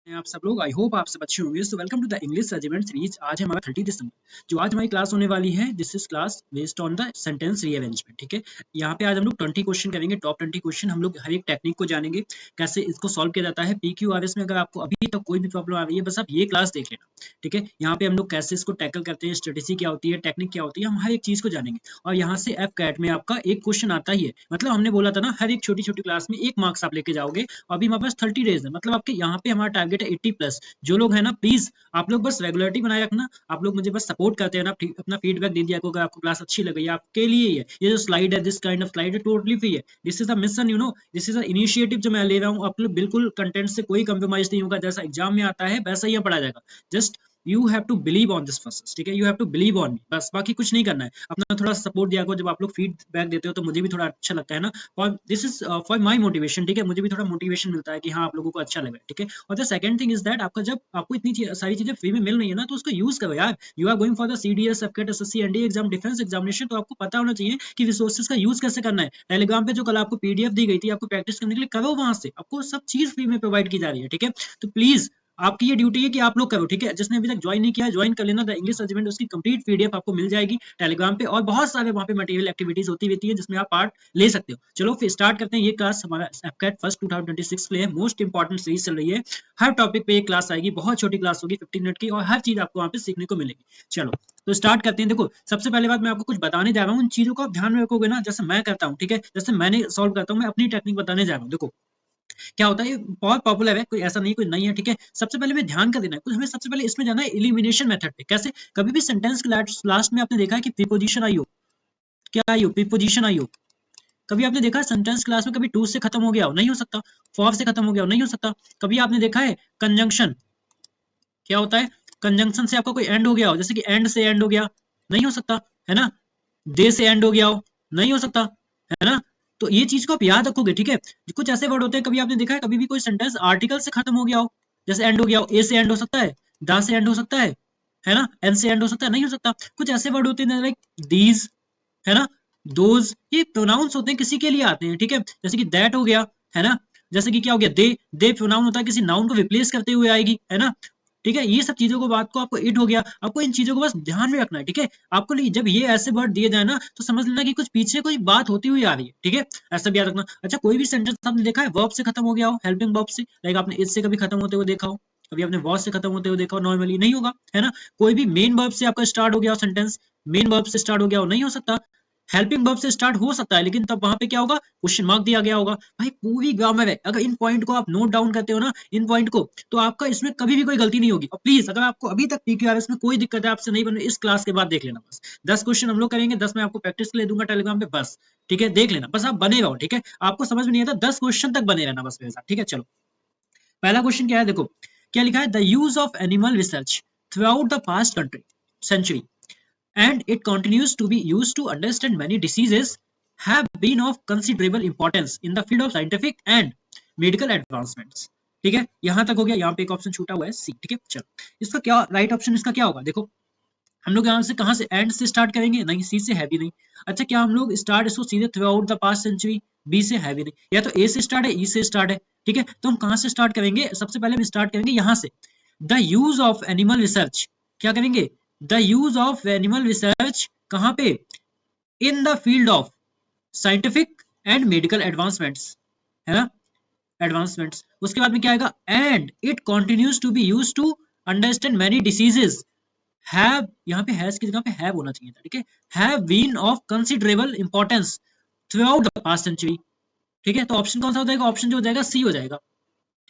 आप सब लोग, आई होप आप सब अच्छे होंगे। So welcome to the English regiment series. आज है हमारा 30 दिसंबर। जो आज हमारी क्लास होने वाली है, this is class based on the sentence rearrangement. ठीक है, यहाँ पे आज हम लोग 20 क्वेश्चन करेंगे, टॉप 20 क्वेश्चन। हम लोग हर एक टेक्निक को जानेंगे, कैसे इसको सॉल्व किया जाता है। PQRS में अगर आपको अभी तक कोई भी प्रॉब्लम आ रही है, बस आप ये क्लास देख लेना। ठीक है, यहाँ पे हम लोग कैसे इसको टैकल करते हैं, स्ट्रेटेजी क्या होती है, टेक्निक क्या होती है, हम हर एक चीज को जानेंगे। और यहाँ से FCAT में आपका एक क्वेश्चन आता ही है। मतलब हमने बोला था ना, हर एक छोटी छोटी क्लास में एक मार्क्स आप लेके जाओगे। अभी हमारे पास 30 डेज है, मतलब आपके यहाँ पे हमारा टारगेट है 80+। जो लोग है ना, प्लीज आप लोग बस रेगुलरिटी बनाए रखना। आप लोग मुझे बस सपोर्ट करते हैं ना, अपना फीडबैक दे दिया करो। अगर आपको क्लास अच्छी लग रही है, आपके लिए ही है ये जो स्लाइड है, दिस काइंड ऑफ स्लाइड है, टोटली फ्री है। This is a mission, you know, this is a initiative जो मैं ले रहा हूँ। आप लोग बिल्कुल कंटेंट से कोई कंप्रोमाइज नहीं होगा। जैसा एग्जाम में आता है वैसा ही पढ़ा जाएगा। Just you have to believe on this process. ठीक है, you have to believe on me, बस बाकी कुछ नहीं करना है। अपना थोड़ा सपोर्ट दिया करो। जब आप लोग फीडबैक देते हो तो मुझे भी थोड़ा अच्छा लगता है ना। और this is for my motivation. ठीक है, मुझे भी थोड़ा मोटिवेशन मिलता है कि हाँ, आप लोगों को अच्छा लगा। ठीक है, और the second thing is that, आपका जब आपको इतनी सारी चीजें फ्री में मिल रही है ना, तो उसको यूज करो यार। You are going for the CDS, FCAT, SSC, NDA exam, defence examination, तो आपको पता होना चाहिए कि रिसोर्सेज का यूज कैसे करना है। टेलीग्राम पे जो कल आपको PDF दी गई थी, आपको प्रैक्टिस करने के लिए, करो वहां से। आपको सब चीज फ्री में प्रोवाइड की जा रही है। ठीक है, तो प्लीज आपकी ये ड्यूटी है कि आप लोग करो। ठीक है, जिसने अभी तक ज्वाइन नहीं किया, ज्वाइन कर लेना। द इंग्लिश रेजिमेंट, उसकी कंप्लीट PDF आपको मिल जाएगी टेलीग्राम पे। और बहुत सारे वहां पे मटेरियल एक्टिविटीज होती रहती है जिसमें आप पार्ट ले सकते हो। चलो फिर स्टार्ट करते हैं। ये क्लास हमारा FCAT फर्स्ट 2026 के लिए मोस्ट इंपॉर्टेंट सीरीज चल रही है। हर टॉपिक पे एक क्लास आएगी, बहुत छोटी क्लास होगी, 15 मिनट की, और हर चीज आपको वहां पे सीखने को मिलेगी। चलो तो स्टार्ट करते हैं। देखो, सबसे पहले बात मैं आपको कुछ बताने जा रहा हूँ, उन चीजों को आप ध्यान में रखोगे ना, जैसे मैं करता हूँ। ठीक है, जैसे मैंने सॉल्व करता हूँ, मैं अपनी टेक्निक बताने जा रहा हूँ। देखो क्या होता है, ये बहुत पॉपुलर है, कोई ऐसा नहीं, कोई नहीं है। ठीक है, सबसे पहले में ध्यान कर देना है कुछ, हमें सबसे पहले इसमें जाना है एलिमिनेशन मेथड पे। कैसे? कभी भी सेंटेंस के लास्ट में आपने देखा है कि प्रीपोजिशन आई हो, क्या आई हो, प्रीपोजिशन आई हो। कभी आपने देखा है सेंटेंस क्लास में कभी टू से खत्म हो गया हो? नहीं हो सकता। फॉर से खत्म हो गया हो? नहीं हो सकता। कभी आपने देखा है कंजंक्शन क्या होता है, कंजंक्शन से आपका कोई एंड हो गया हो, जैसे कि एंड से एंड हो गया? नहीं हो सकता, है ना। दे से एंड हो गया हो? नहीं हो सकता, है ना। तो ये चीज को आप याद रखोगे। ठीक है, कुछ ऐसे वर्ड होते हैं, कभी आपने देखा है कभी भी कोई सेंटेंस आर्टिकल से खत्म हो गया हो, जैसे एंड हो गया हो, ए से एंड हो सकता है, दा से एंड हो सकता है ना, एन से एंड हो सकता है? नहीं हो सकता। कुछ ऐसे वर्ड होते हैं लाइक दीज, है ना, दोज, ये प्रोनाउंस होते हैं, किसी के लिए आते हैं। ठीक है, जैसे कि दैट हो गया, है ना। जैसे कि क्या हो गया, दे प्रोनाउन होता है, किसी नाउन को रिप्लेस करते हुए आएगी, है ना। ठीक है, ये सब चीजों को, बात को आपको इट हो गया, आपको इन चीजों को बस ध्यान में रखना है। ठीक है, आपको जब ये ऐसे वर्ड दिए जाए ना, तो समझ लेना कि कुछ पीछे कोई बात होती हुई आ रही है। ठीक है, ऐसा भी याद रखना। अच्छा, कोई भी सेंटेंस आपने देखा है वर्ब से खत्म हो गया हो, हेल्पिंग वर्ब से, लाइक आपने इट से कभी खत्म होते हुए देखा हो, कभी आपने वॉज से खत्म होते हुए देखा हो? नॉर्मली नहीं होगा, है ना। कोई भी मेन वर्ब से आपका स्टार्ट हो गया हो, सेंटेंस मेन वर्ब से स्टार्ट हो गया हो? नहीं हो सकता। हेल्पिंग वर्ब से स्टार्ट हो सकता है, लेकिन तब वहां पे क्या होगा, क्वेश्चन मार्क दिया गया होगा। भाई पूरी ग्रामर है, अगर इन पॉइंट को आप नोट डाउन करते हो ना, इन पॉइंट को, तो आपका इसमें कभी भी कोई गलती नहीं होगी। और प्लीज, अगर आपको अभी तक PQRS में कोई दिक्कत है, आपसे नहीं बन रही, इस क्लास के बाद देख लेना। बस 10 क्वेश्चन हम लोग करेंगे, 10 मैं आपको प्रैक्टिस के लिए दूंगा टेलीग्राम पे, बस। ठीक है, देख लेना, बस आप बने रहो। ठीक है, आपको समझ में नहीं आता, 10 क्वेश्चन तक बने रहना बस मेरे साथ। ठीक है, चलो पहला क्वेश्चन क्या है, देखो क्या लिखा है, the use of animal research throughout the past country century and it continues to be used to understand many diseases have been of considerable importance in the field of scientific and medical advancements। ठीक है, यहां तक हो गया। यहाँ पे एक option छूटा हुआ है, सी। ठीक है, चलो इसका क्या राइट ऑप्शन, इसका क्या होगा? देखो हम लोग यहाँ से कहाँ से, एंड से स्टार्ट करेंगे? नहीं, सी से है भी नहीं। अच्छा, क्या हम लोग स्टार्ट इसको सीधे throughout the past century? B से है भी नहीं। या तो ए से स्टार्ट है, ई से स्टार्ट है। ठीक है, तो हम कहाँ से स्टार्ट करेंगे? सबसे पहले हम स्टार्ट करेंगे यहाँ से, the use of animal research. क्या करेंगे? The use of animal research कहाँ पे? In the field of scientific and medical advancements, है ना, एडवांसमेंट्स। उसके बाद में क्या आएगा, and it continues to be use to understand many diseases have, यहाँ पे हैज की जगह पे हैव होना चाहिए था। ठीक है, have been of considerable importance throughout the past century. ठीक है, तो ऑप्शन कौन सा हो जाएगा? ऑप्शन जो हो जाएगा सी हो जाएगा।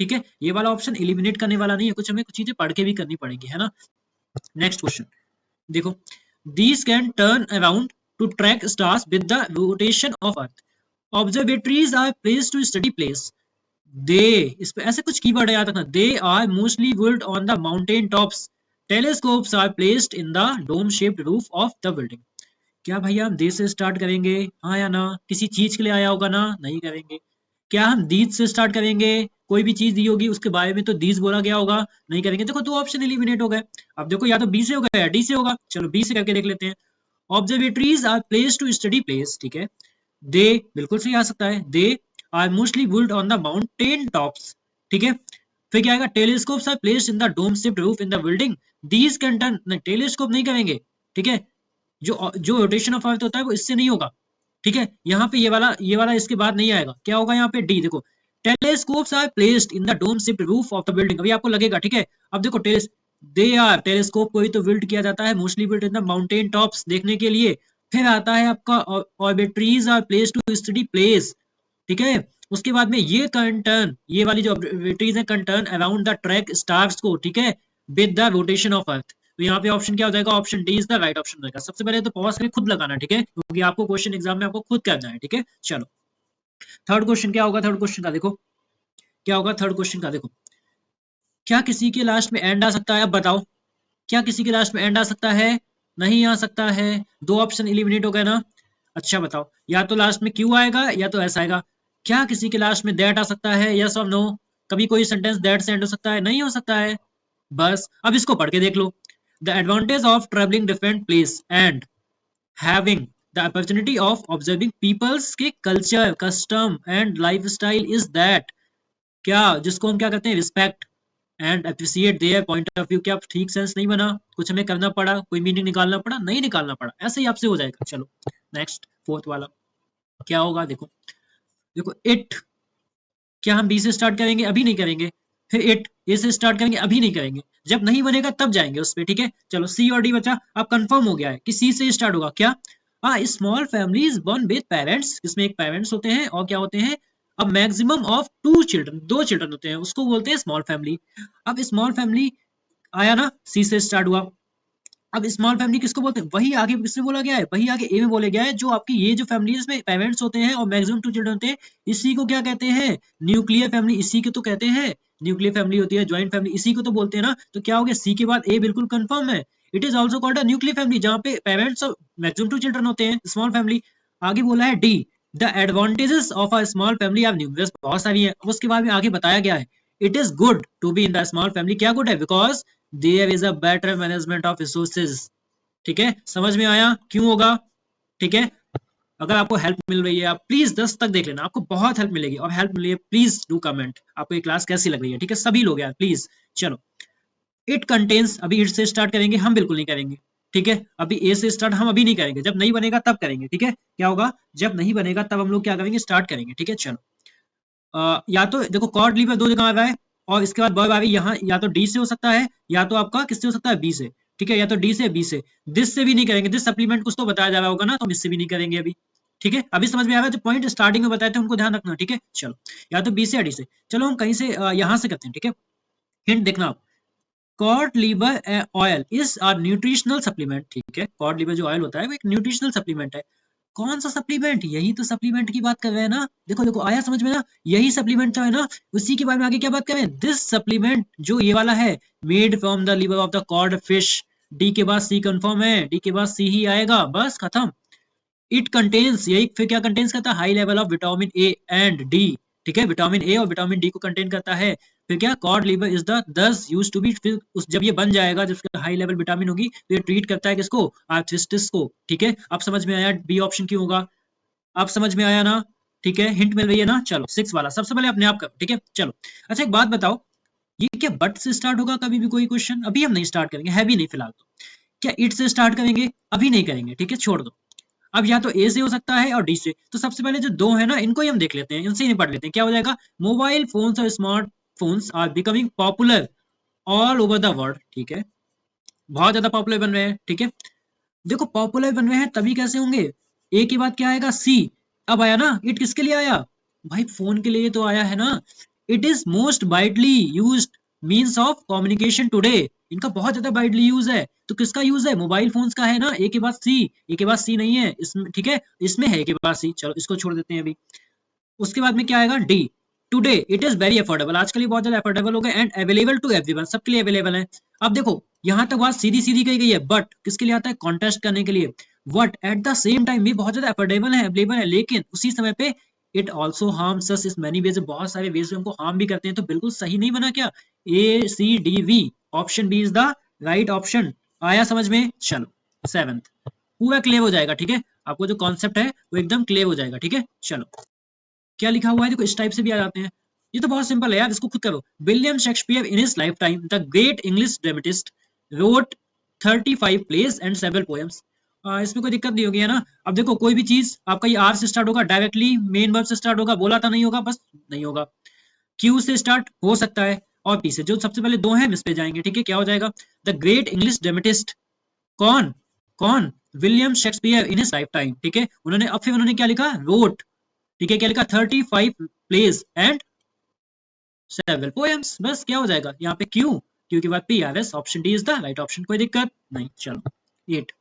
ठीक है, ये वाला ऑप्शन एलिमिनेट करने वाला नहीं है, कुछ हमें कुछ चीजें पढ़ के भी करनी पड़ेगी, है ना। नेक्स्ट क्वेश्चन देखो, these can turn around to track stars with the rotation of earth, observatories are placed to study place, they, इस पे ऐसे कुछ कीवर्ड है याद रखना, they are mostly built on the mountain tops, telescopes are placed in the dome shaped roof of the building। क्या भैया हम दे से स्टार्ट करेंगे? हाँ या ना? किसी चीज के लिए आया होगा ना? नहीं करेंगे। क्या हम दीज से स्टार्ट करेंगे? कोई भी चीज दी होगी उसके बारे में तो दीज बोला गया होगा? नहीं करेंगे। देखो दो ऑप्शन एलिमिनेट हो गए। अब देखो या तो बी से होगा या डी से होगा। चलो बी से करके देख लेते हैं। Observatories are place to study place. ठीक है, दे बिल्कुल सही आ सकता है, they are mostly build on the mountain tops. ठीक है, फिर क्या आएगा, telescopes are placed in the dome shaped roof in the building, these can turn, नहीं टेलीस्कोप नहीं करेंगे, ठीक है, जो रोटेशन ऑफ अर्थ होता है वो इससे नहीं होगा, ठीक है, यहाँ पे ये वाला इसके बाद नहीं आएगा, क्या होगा यहाँ पे डी, देखो telescopes are placed in the dome shaped roof of the building, अभी आपको लगेगा, ठीक है, अब देखो टेलीस्कोप को ही तो बिल्ड किया जाता है, mostly build in the mountain tops देखने के लिए, फिर आता है आपका observatories are placed to study place, ठीक है, उसके बाद में ये कंटर्न, ये वाली जो ऑब्जर्वेटरीज है कंटर्न अराउंड द ट्रैक स्टार्स को, ठीक है, with the rotation of earth, तो यहाँ पे ऑप्शन क्या हो जाएगा, option D is the right option रहेगा। सबसे पहले तो पॉज करके खुद लगाना, ठीक है, क्योंकि आपको क्वेश्चन एग्जाम में आपको खुद करना है, ठीक है। चलो थर्ड क्वेश्चन क्या होगा, थर्ड क्वेश्चन का देखो क्या होगा, थर्ड क्वेश्चन का देखो, क्या किसी के लास्ट में एंड आ सकता है, अब बताओ क्या किसी के लास्ट में एंड आ सकता है, नहीं आ सकता है, दो ऑप्शन एलिमिनेट हो गए ना, अच्छा बताओ, या तो लास्ट में क्यू आएगा या तो एस आएगा, क्या किसी के लास्ट में दैट आ सकता है, यस और नो, कभी कोई सेंटेंस दैट से एंड हो सकता है, नहीं हो सकता है, बस अब इसको पढ़ के देख लो, the advantage of travelling different place and having the opportunity of observing peoples के culture custom and lifestyle is that, क्या जिसको हम क्या कहते हैं, respect and appreciate their point of view, क्या ठीक सेंस नहीं बना, कुछ हमें करना पड़ा, कोई मीनिंग निकालना पड़ा, नहीं निकालना पड़ा, ऐसे ही आपसे हो जाएगा। चलो नेक्स्ट फोर्थ वाला क्या होगा, देखो देखो इट, क्या हम बी से स्टार्ट करेंगे, अभी नहीं करेंगे, फिर इट ए से स्टार्ट करेंगे, अभी नहीं करेंगे, जब नहीं बनेगा तब जाएंगे उस पे, ठीक है। चलो सी और डी बचा, अब कंफर्म हो गया है कि सी से स्टार्ट होगा, क्या small family is born with parents, इसमें एक पेरेंट्स होते हैं और क्या होते हैं, अब मैक्सिमम ऑफ 2 चिल्ड्रन, 2 चिल्ड्रन होते हैं, उसको बोलते हैं स्मॉल फैमिली। अब स्मॉल फैमिली आया ना, सी से स्टार्ट हुआ, अब स्मॉल फैमिली किसको बोलते हैं, वही आगे किसमें बोला गया है, वही आगे ए में बोला गया है, जो आपकी ये जो फैमिली में पेरेंट्स होते हैं और मैक्सिमम 2 चिल्ड्रन होते हैं, इसी को क्या कहते हैं, न्यूक्लियर फैमिली, इसी को तो कहते हैं, न्यूक्लियर फैमिली होती है, ज्वाइंट फैमिली, इसी को तो बोलते हैं ना, तो क्या हो गया, सी के बाद ए बिल्कुल कंफर्म है, it is also called a nuclear family, जहाँ पे पेरेंट्स और मैक्सिमम 2 चिल्ड्रन होते हैं, स्मॉल फैमिली। आगे बोला है D, the advantages of a small family are numerous, बहुत सारी है, उसके बाद में आगे बताया गया है, it is good to be in the small family, क्या गुड है, because there is a better management of resources, ठीक है, समझ में आया क्यों होगा, ठीक है। अगर आपको हेल्प मिल रही है, आप प्लीज 10 तक देख लेना, आपको बहुत हेल्प मिलेगी, और हेल्प मिली है प्लीज डू कमेंट, आपको ये क्लास कैसी लग रही है, ठीक है, सभी लोग यार प्लीज। चलो इट कंटेन्स, अभी इट से स्टार्ट करेंगे, हम बिल्कुल नहीं करेंगे, ठीक है, अभी ए से स्टार्ट हम अभी नहीं करेंगे, जब नहीं बनेगा तब करेंगे, ठीक है, क्या होगा, जब नहीं बनेगा तब हम लोग क्या करेंगे, स्टार्ट करेंगे, ठीक है। चलो या तो देखो कॉर्ड लीवर 2 जगह आ रहा है, और इसके बाद वर्ब आ रही है यहाँ, या तो डी से हो सकता है, या तो आपका किससे हो सकता है, बी से, ठीक है, या तो डी से बी से, दिस से भी नहीं करेंगे, दिस सप्लीमेंट कुछ तो बताया जा रहा होगा ना, तो हम इससे भी नहीं करेंगे अभी, ठीक है, अभी समझ में आ रहा है, जो पॉइंट स्टार्टिंग में बताए थे उनको ध्यान रखना, ठीक है। चलो या तो बी से या डी से, चलो हम कहीं से यहाँ से करते हैं, ठीक है, हिंट देखना आप, cod liver oil is a nutritional supplement, ठीक है, कॉड लीवर जो ऑयल होता है वो एक न्यूट्रिशनल सप्लीमेंट है, कौन सा सप्लीमेंट, यही तो सप्लीमेंट की बात कर रहे हैं ना, देखो देखो आया समझ में ना, यही सप्लीमेंट है ना, उसी के बारे में आगे क्या बात कर रहे हैं, दिस सप्लीमेंट जो ये वाला है, made from the liver of the code fish, D के बाद सी कंफर्म है, डी के बाद सी ही आएगा, बस खत्म। इट कंटेन्स, यही फिर क्या कंटेन्स करता है, high level of vitamin A and D, ठीक है, विटामिन ए और विटामिन डी को कंटेन करता है, फिर क्या कॉड लीवर इज द दस यूज टू बी, फिर उस जब ये बन जाएगा, जब उसका हाई लेवल विटामिन होगी तो ये ट्रीट करता है किसको, आर्थराइटिस को, ठीक है, अब समझ में आया बी ऑप्शन क्यों होगा, अब समझ में आया ना, ठीक है, हिंट मिल रही है ना। चलो 6 वाला सबसे पहले अपने आप करो, ठीक है। चलो अच्छा एक बात बताओ, ये क्या बट से स्टार्ट होगा कभी भी कोई क्वेश्चन, अभी हम नहीं स्टार्ट करेंगे, है भी नहीं फिलहाल तो, क्या इट से स्टार्ट करेंगे, अभी नहीं करेंगे, ठीक है, छोड़ दो। अब या तो ए से हो सकता है और डी से, तो सबसे पहले जो दो है ना इनको ही हम देख लेते हैं, इनसे ही निपट लेते हैं, क्या हो जाएगा, मोबाइल फोन्स और smartphones are becoming popular all over the world, ठीक है, बहुत ज्यादा पॉपुलर बन रहे हैं, ठीक है, देखो पॉपुलर बन रहे हैं तभी कैसे होंगे, ए के बाद क्या आएगा, सी, अब आया ना, इट किसके लिए आया, भाई फोन के लिए तो आया है ना, it is most widely used means of communication today, इनका बहुत ज्यादा वाइडली यूज है, तो किसका यूज है, मोबाइल फोन्स का है ना, ए के बाद सी, ए के बाद सी नहीं है इसमें, ठीक है, इसमें है ए के बाद सी, चलो इसको छोड़ देते हैं अभी। उसके बाद में क्या आएगा, D, today it is very affordable, आजकल ये बहुत ज्यादा अफोर्डेबल हो गए, एंड अवेलेबल टू एवरीवन, सबके लिए अवेलेबल है। अब देखो यहाँ तक बात सीधी सीधी कही गई है, बट किसके लिए आता है, कॉन्टेस्ट करने के लिए, but at the same time भी बहुत ज्यादा अफोर्डेबल है, अवेलेबल है, लेकिन उसी समय पे इट ऑल्सो हार्म्स अस इस मैनी वेज, बहुत सारे वेज में हमको हार्म भी करते हैं, तो बिल्कुल सही नहीं बना क्या, A C D V, option B is the right option, आया समझ में। चलो 7th पूरा क्लियर हो जाएगा, ठीक है, आपको जो कॉन्सेप्ट है वो एकदम क्लियर हो जाएगा, ठीक है। चलो क्या लिखा हुआ है देखो, इस टाइप से भी आ जाते हैं, ये तो बहुत सिंपल है यार, इसको खुद करो। William Shakespeare in his lifetime the great English dramatist wrote 35 plays and several poems. इसमें कोई दिक्कत नहीं होगी, है ना। अब देखो कोई भी चीज आपका ये आर से स्टार्ट होगा, डायरेक्टली मेन वर्ब से स्टार्ट होगा, बोला था नहीं होगा, बस नहीं होगा। क्यू से स्टार्ट हो सकता है और पी से, जो सबसे पहले दो हैं इस पे जाएंगे, ठीक है। क्या हो जाएगा? The great English dramatist. कौन? कौन? William Shakespeare in his life time, ठीक है। उन्होंने, अब फिर उन्होंने क्या लिखा? रोट, ठीक है। क्या लिखा? 35 प्लेस एंड सेवरल पोएम्स। बस क्या हो जाएगा यहाँ पे? क्यू, क्यू के बाद P R S. Option D is the right option, कोई दिक्कत नहीं। चलो 8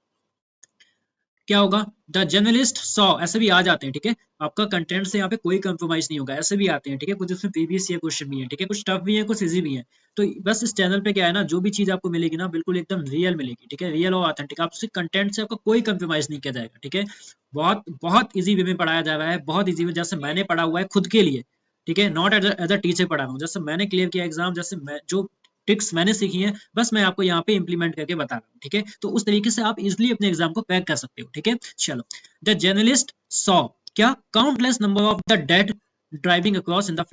क्या होगा? द जर्नलिस्ट सॉ, ऐसे भी आ जाते हैं, ठीक है। आपका कंटेंट से यहाँ पे कोई कंप्रोमाइज नहीं होगा, ऐसे भी आते हैं, ठीक है। कुछ उसमें प्रीवियस ईयर क्वेश्चन भी है, ठीक है। कुछ टफ भी है, कुछ इजी भी है। तो बस इस चैनल पे क्या है ना, जो भी चीज आपको मिलेगी ना, बिल्कुल एकदम रियल मिलेगी, ठीक है। रियल और ऑथेंटिक, आपसे कंटेंट से आपका कोई कंप्रोमाइज नहीं किया जाएगा, ठीक है। बहुत बहुत ईजी वे में पढ़ाया जा रहा है, बहुत ईजी वे, जैसे मैंने पढ़ा हुआ है खुद के लिए, ठीक है। नॉट एज अ टीचर पढ़ा रहा हूँ, जैसे मैंने क्लियर किया एग्जाम, जैसे मैं जो ट्रिक्स मैंने सीखी हैं, बस मैं आपको यहाँ पे इंप्लीमेंट करके बता रहा हूँ, ठीक है। तो उस तरीके से आप इजिली अपने एग्जाम को क्रैक कर सकते हो, ठीक है। चलो, द जर्नलिस्ट सॉ क्या? Countless number of the dead driving across in the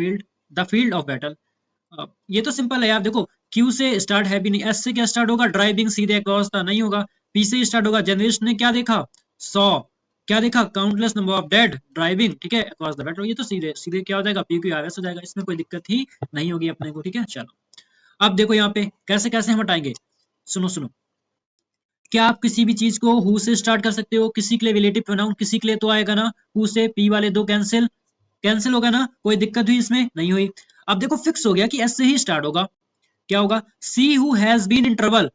field of battle. ये तो सिंपल है यार, देखो क्यू से स्टार्ट है भी नहीं, एस से क्या स्टार्ट होगा? ड्राइविंग, सीधे अक्रॉस था, नहीं होगा। पी से स्टार्ट होगा, जर्नलिस्ट ने क्या देखा? सॉ, क्या देखा? Countless number of dead driving, ठीक है, अक्रॉस द बैटल। ये तो सीधे सीधे क्या हो जाएगा? पी क्यू आर एस हो जाएगा, इसमें कोई दिक्कत ही नहीं होगी अपने को, ठीक है। चलो अब देखो यहाँ पे कैसे कैसे हम हटाएंगे, सुनो सुनो। क्या आप किसी भी चीज को हु से स्टार्ट कर सकते हो? किसी के लिए रिलेटिव प्रोनाउन, किसी के लिए तो आएगा ना हु से, पी वाले दो कैंसिल, कैंसिल होगा ना, कोई दिक्कत हुई इसमें? नहीं हुई। अब देखो फिक्स हो गया कि एस से ही स्टार्ट होगा। क्या होगा? She who has been in trouble,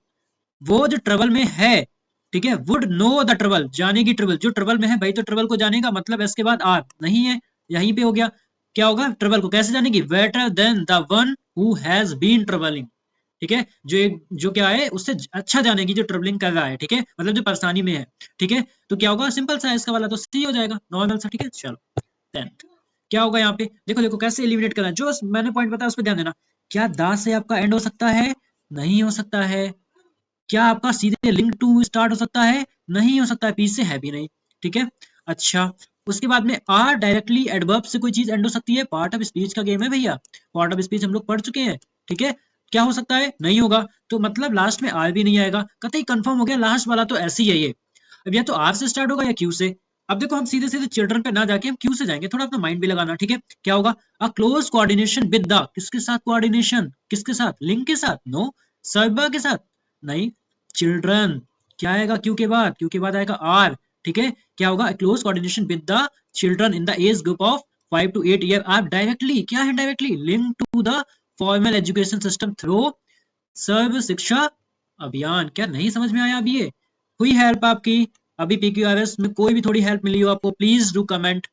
वो जो ट्रबल में है, ठीक है। वुड नो द ट्रबल, जानेगी ट्रबल, जो ट्रबल में है भाई तो ट्रबल को जानेगा, मतलब इसके बाद आर नहीं है, यहीं पे हो गया। क्या होगा? ट्रबल को कैसे जानेगी? Better than the one who has been troubling, ठीक है। जो क्या है, उससे अच्छा जानेगी जो ट्रबलिंग कर रहा है, ठीक है, मतलब जो परेशानी में है, ठीक है। तो क्या होगा? सिंपल सा है इसका वाला, तो सी हो जाएगा, नॉर्मल सा, ठीक है। चलो 10th क्या होगा यहाँ पे? देखो देखो कैसे एलिमिनेट करना है, जो मैंने पॉइंट बताया उस पर ध्यान देना। क्या दा से आपका एंड हो सकता है? नहीं हो सकता है। क्या आपका सीधे लिंक टू स्टार्ट हो सकता है? नहीं हो सकता है, पी से है भी नहीं, ठीक है। अच्छा, उसके बाद में आर डायरेक्टली एडवर्ब से कोई चीज एंड हो सकती है? पार्ट ऑफ स्पीच का गेम है भैया, पार्ट ऑफ स्पीच हम लोग पढ़ चुके हैं, ठीक है। क्या हो सकता है? नहीं होगा, तो मतलब लास्ट में आर भी नहीं आएगा, कतई कंफर्म हो गया, लास्ट वाला तो ऐसे ही है ये। अब या तो आर से स्टार्ट होगा या क्यू से। अब देखो हम सीधे सीधे चिल्ड्रन पे ना जाके हम क्यू से जाएंगे, थोड़ा अपना माइंड भी लगाना, ठीक है। क्या होगा? A close coordination with the, किसके साथ कोऑर्डिनेशन? किसके साथ? लिंक के साथ? नो। सर्वर के साथ? नहीं। चिल्ड्रन, क्या आएगा क्यू के बाद? क्यू के बाद आएगा आर, ठीक है। क्या होगा? Close coordination with the children in the age group of 5 to 8 year are directly, क्या है directly? Link to the formal education system through Sarva Shiksha Abhiyan. क्या नहीं समझ में आया अभी? ये हुई हेल्प आपकी? अभी पीक्यूआरएस में कोई भी थोड़ी हेल्प मिली हो आपको, प्लीज डू कमेंट।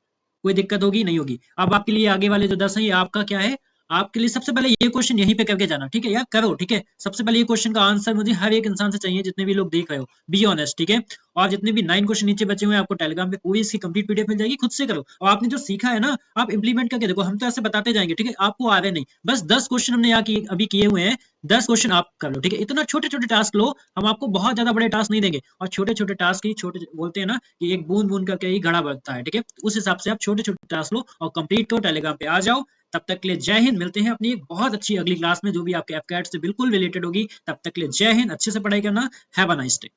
कोई दिक्कत होगी? नहीं होगी। अब आपके लिए आगे वाले जो 10 है, ये आपका क्या है, आपके लिए सबसे पहले ये क्वेश्चन यहीं पे करके जाना, ठीक है यार, करो, ठीक है। सबसे पहले ये क्वेश्चन का आंसर मुझे हर एक इंसान से चाहिए, जितने भी लोग देख रहे हो, बी ऑनेस्ट, ठीक है। और जितने भी 9 क्वेश्चन नीचे बचे हुए हैं, आपको टेलीग्राम पे पूरी इसकी कंप्लीट पीडीएफ मिल जाएगी, खुद से करो। और आपने जो सीखा है ना, आप इंप्लीमेंट करके देखो, हम तो ऐसे बताते जाएंगे, ठीक है। आपको आ रहे नहीं, बस 10 क्वेश्चन हमने यहाँ अभी किए हुए हैं, 10 क्वेश्चन आप कर लो, ठीक है। इतना छोटे छोटे टास्क लो, हम आपको बहुत ज्यादा बड़े टास्क नहीं देंगे। और छोटे छोटे टास्क ही, छोटे बोलते हैं ना कि एक बूंद बूंद करके ही घड़ा बढ़ता है, ठीक है। उस हिसाब से आप छोटे छोटे टास्क लो और कंप्लीट करो, टेलीग्राम पे आ जाओ। तब तक के लिए जय हिंद, मिलते हैं अपनी एक बहुत अच्छी अगली क्लास में, जो भी आपके एफकैट से बिल्कुल रिलेटेड होगी। तब तक के लिए जय हिंद, अच्छे से पढ़ाई करना, हैव अ नाइस डे।